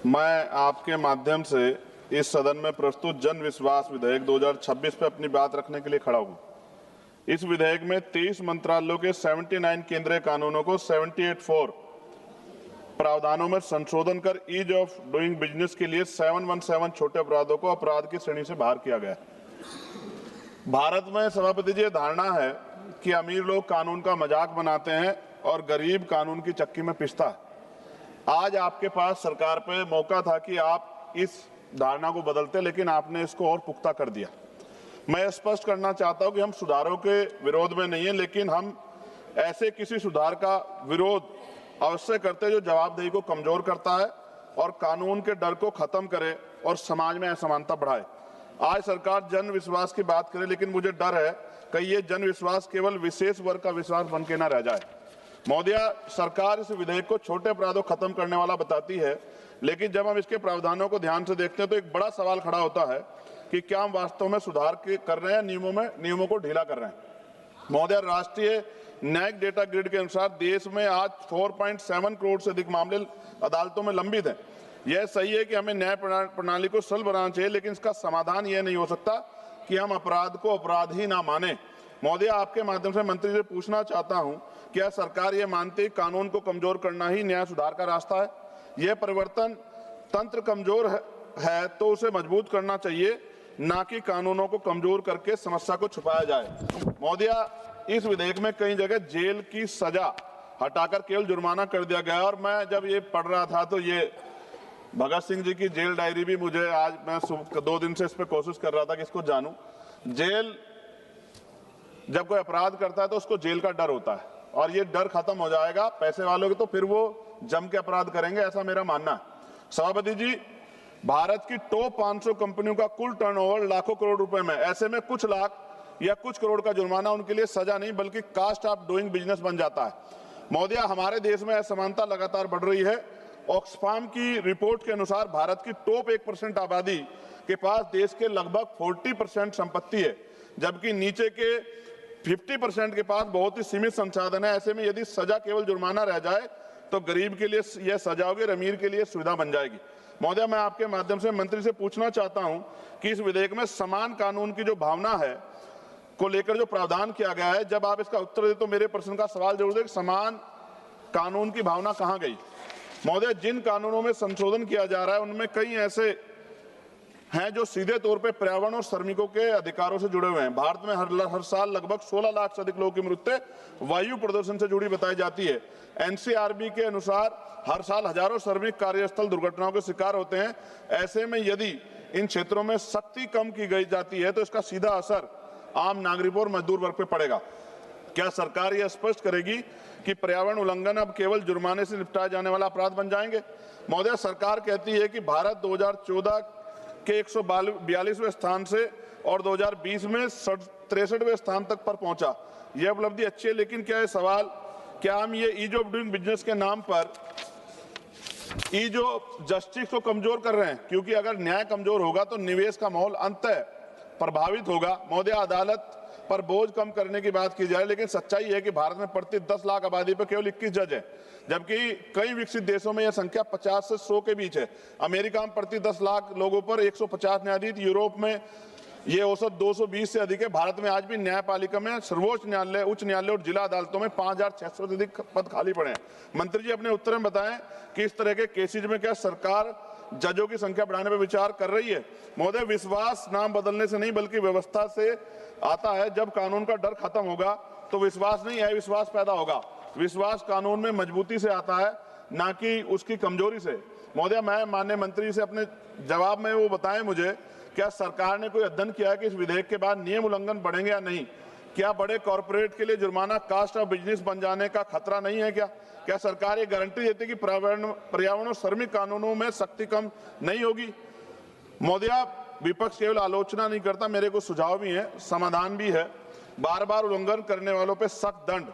मैं आपके माध्यम से इस सदन में प्रस्तुत जन विश्वास विधेयक 2026 पे अपनी बात रखने के लिए खड़ा हूँ। इस विधेयक में 23 मंत्रालयों के 79 केंद्रीय कानूनों को 78(4) प्रावधानों में संशोधन कर ईज ऑफ डूइंग बिजनेस के लिए 717 छोटे अपराधों को अपराध की श्रेणी से बाहर किया गया। भारत में सभापति जी धारणा है कि अमीर लोग कानून का मजाक बनाते हैं और गरीब कानून की चक्की में पिसता है। आज आपके पास सरकार पे मौका था कि आप इस धारणा को बदलते, लेकिन आपने इसको और पुख्ता कर दिया। मैं स्पष्ट करना चाहता हूं कि हम सुधारों के विरोध में नहीं है, लेकिन हम ऐसे किसी सुधार का विरोध अवश्य करते हैं जो जवाबदेही को कमजोर करता है और कानून के डर को खत्म करे और समाज में असमानता बढ़ाए। आज सरकार जन विश्वास की बात करे, लेकिन मुझे डर है कि ये जन विश्वास केवल विशेष वर्ग का विश्वास बन के न रह जाए। महोदय, सरकार इस विधेयक को छोटे अपराधों खत्म करने वाला बताती है, लेकिन जब हम इसके प्रावधानों को ध्यान से देखते हैं तो एक बड़ा सवाल खड़ा होता है कि क्या हम वास्तव में सुधार कर रहे हैं, नियमों को ढीला कर रहे हैं। महोदय, राष्ट्रीय न्यायिक डेटा ग्रिड के अनुसार देश में आज 4.7 करोड़ से अधिक मामले अदालतों में लंबित हैं। यह सही है कि हमें न्याय प्रणाली को सरल बनाना चाहिए, लेकिन इसका समाधान यह नहीं हो सकता कि हम अपराध को अपराध ही ना माने। महोदय, आपके माध्यम से मंत्री से पूछना चाहता हूं, क्या सरकार ये मानती है कानून को कमजोर करना ही न्याय सुधार का रास्ता है? यह परिवर्तन तंत्र कमजोर है तो उसे मजबूत करना चाहिए, ना कि कानूनों को कमजोर करके समस्या को छुपाया जाए। महोदय, इस विधेयक में कई जगह जेल की सजा हटाकर केवल जुर्माना कर दिया गया, और मैं जब ये पढ़ रहा था तो ये भगत सिंह जी की जेल डायरी भी मुझे आज, मैं 2 दिन से इस पर कोशिश कर रहा था कि इसको जानूं। जेल, जब कोई अपराध करता है तो उसको जेल का डर होता है, और ये डर खत्म हो जाएगा पैसे वालों के, तो फिर वो जम के अपराध करेंगे, ऐसा मेरा मानना है। सभापति जी, भारत की टॉप 500 कंपनियों का कुल टर्नओवर लाखों करोड़ रुपए में, ऐसे में कुछ लाख या कुछ करोड़ का जुर्माना उनके लिए सजा नहीं बल्कि कास्ट ऑफ डूइंग बिजनेस बन जाता है। महोदय, हमारे देश में असमानता लगातार बढ़ रही है। ऑक्सफाम की रिपोर्ट के अनुसार भारत की टॉप 1% आबादी के पास देश के लगभग 40% संपत्ति है, जबकि नीचे के 50% के पास बहुत ही सीमित संसाधन है। ऐसे में यदि सजा केवल जुर्माना रह जाए तो गरीब के लिए यह सजा होगी, अमीर के लिए सुविधा बन जाएगी। महोदय, मैं आपके माध्यम से मंत्री से पूछना चाहता हूं कि इस विधेयक में समान कानून की जो भावना है को लेकर जो प्रावधान किया गया है, जब आप इसका उत्तर दे तो मेरे प्रश्न का सवाल जरूर दे कि समान कानून की भावना कहां गई। महोदय, जिन कानूनों में संशोधन किया जा रहा है उनमें कई ऐसे हैं जो सीधे तौर पे पर्यावरण और श्रमिकों के अधिकारों से जुड़े हुए हैं। भारत में हर साल लगभग 16 लाख से अधिक लोगों की मृत्यु वायु प्रदूषण से जुड़ी बताई जाती है। एनसीआरबी के अनुसार हर साल हजारों श्रमिक कार्यस्थल दुर्घटनाओं के शिकार होते हैं। ऐसे में यदि इन क्षेत्रों में सख्ती कम की गई जाती है तो इसका सीधा असर आम नागरिकों और मजदूर वर्ग पे पड़ेगा। क्या सरकार यह स्पष्ट करेगी कि पर्यावरण उल्लंघन अब केवल जुर्माने से निपटाए जाने वाला अपराध बन जाएंगे? महोदय, सरकार कहती है कि भारत 2014 के 142वें स्थान से और 2020 में 63वें स्थान तक पर पहुंचा। यह उपलब्धि अच्छी है, लेकिन क्या हम ये ईज ऑफ डूइंग बिजनेस के नाम पर ईज ऑफ जस्टिस को कमजोर कर रहे हैं? क्योंकि अगर न्याय कमजोर होगा तो निवेश का माहौल अंततः प्रभावित होगा। महोदय, अदालत पर बोझ कम करने की बात की जाए, लेकिन सच्चाई है कि भारत में प्रति 10 लाख आबादी पर केवल 21 जज है, जबकि कई विकसित देशों में यह संख्या 50 से 100 के बीच है। अमेरिका में प्रति 10 लाख लोगों पर 150 न्यायाधीश, यूरोप में ये औसत 220 से अधिक है। भारत में आज भी न्यायपालिका में सर्वोच्च न्यायालय, उच्च न्यायालय और जिला अदालतों में 5600 से अधिक पद खाली पड़े हैं। मंत्री जी, अपने उत्तर में बताएं कि इस तरह के केसेज में क्या सरकार जजों की संख्या बढ़ाने पर विचार कर रही है? महोदय, विश्वास नाम बदलने से नहीं बल्कि व्यवस्था से आता है। जब कानून का डर खत्म होगा तो विश्वास नहीं है, विश्वास पैदा होगा। विश्वास कानून में मजबूती से आता है, ना कि उसकी कमजोरी से। महोदय, मैं माननीय मंत्री से अपने जवाब में वो बताएं मुझे, क्या सरकार ने कोई अध्ययन किया है कि इस विधेयक के बाद नियम उल्लंघन बढ़ेंगे या नहीं? क्या बड़े कॉर्पोरेट के लिए जुर्माना कास्ट ऑफ बिजनेस बन जाने का खतरा नहीं है? क्या सरकार ये गारंटी देती है कि पर्यावरण और श्रमिक कानूनों में सख्ती कम नहीं होगी? महोदय, विपक्ष केवल आलोचना नहीं करता, मेरे को सुझाव भी है, समाधान भी है। बार बार उल्लंघन करने वालों पर सख्त दंड,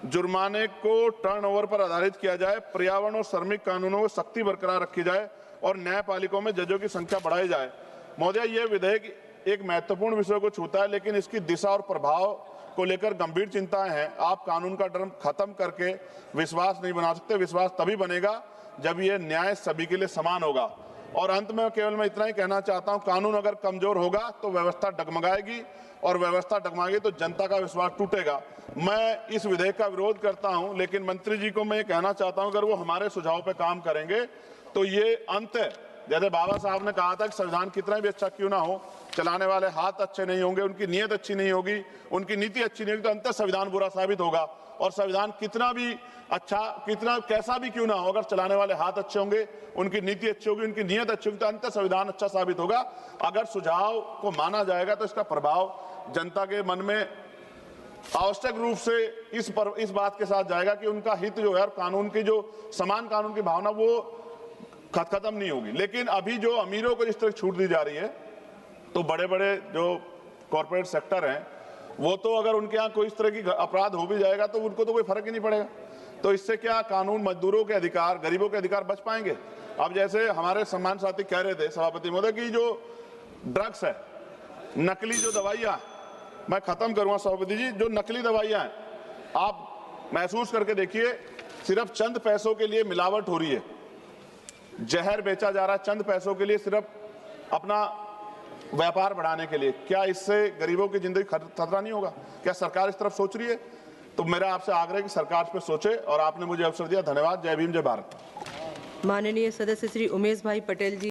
जुर्माने को टर्नओवर पर आधारित किया जाए, पर्यावरण और श्रमिक कानूनों में सख्ती बरकरार रखी जाए और न्यायपालिकाओं में जजों की संख्या बढ़ाई जाए। महोदय, यह विधेयक एक महत्वपूर्ण विषय को छूता है, लेकिन इसकी दिशा और प्रभाव को लेकर गंभीर चिंताएं हैं। आप कानून का डर खत्म करके विश्वास नहीं बना सकते। विश्वास तभी बनेगा जब ये न्याय सभी के लिए समान होगा। और अंत में केवल मैं इतना ही कहना चाहता हूं, कानून अगर कमजोर होगा तो व्यवस्था डगमगाएगी, और व्यवस्था डगमगाएगी तो जनता का विश्वास टूटेगा। मैं इस विधेयक का विरोध करता हूं, लेकिन मंत्री जी को मैं ये कहना चाहता हूं, अगर वो हमारे सुझाव पे काम करेंगे तो ये अंत है। जैसे बाबा साहब ने कहा था कि संविधान कितना भी अच्छा क्यों ना हो, चलाने वाले हाथ अच्छे नहीं होंगे, उनकी नीयत अच्छी नहीं होगी, उनकी नीति अच्छी नहीं होगी, तो अंत संविधान बुरा साबित होगा। और संविधान कितना भी अच्छा, कितना कैसा भी क्यों ना हो, अगर चलाने वाले हाथ अच्छे होंगे, उनकी नीति अच्छी होगी, उनकी नीयत अच्छी होगी, तो अंत संविधान अच्छा साबित होगा। अगर सुझाव को माना जाएगा तो इसका प्रभाव जनता के मन में आवश्यक रूप से इस बात के साथ जाएगा कि उनका हित जो है, कानून की जो समान कानून की भावना, वो खत्म नहीं होगी। लेकिन अभी जो अमीरों को जिस तरह छूट दी जा रही है, तो बड़े बड़े जो कॉर्पोरेट सेक्टर हैं, वो तो अगर उनके यहाँ कोई इस तरह की अपराध हो भी जाएगा तो उनको तो कोई फर्क ही नहीं पड़ेगा। तो इससे क्या कानून, मजदूरों के अधिकार, गरीबों के अधिकार बच पाएंगे? अब जैसे हमारे सम्मान साथी कह रहे थे सभापति महोदय की जो ड्रग्स है, नकली जो दवाइयाँ, मैं खत्म करूंगा सभापति जी, जो नकली दवाइयाँ हैं आप महसूस करके देखिए, सिर्फ चंद पैसों के लिए मिलावट हो रही है, जहर बेचा जा रहा है चंद पैसों के लिए, सिर्फ अपना व्यापार बढ़ाने के लिए। क्या इससे गरीबों की जिंदगी खतरा नहीं होगा? क्या सरकार इस तरफ सोच रही है? तो मेरा आपसे आग्रह है कि सरकार इस पर सोचे, और आपने मुझे अवसर दिया, धन्यवाद। जय भीम, जय भारत। माननीय सदस्य श्री उमेश भाई पटेल जी।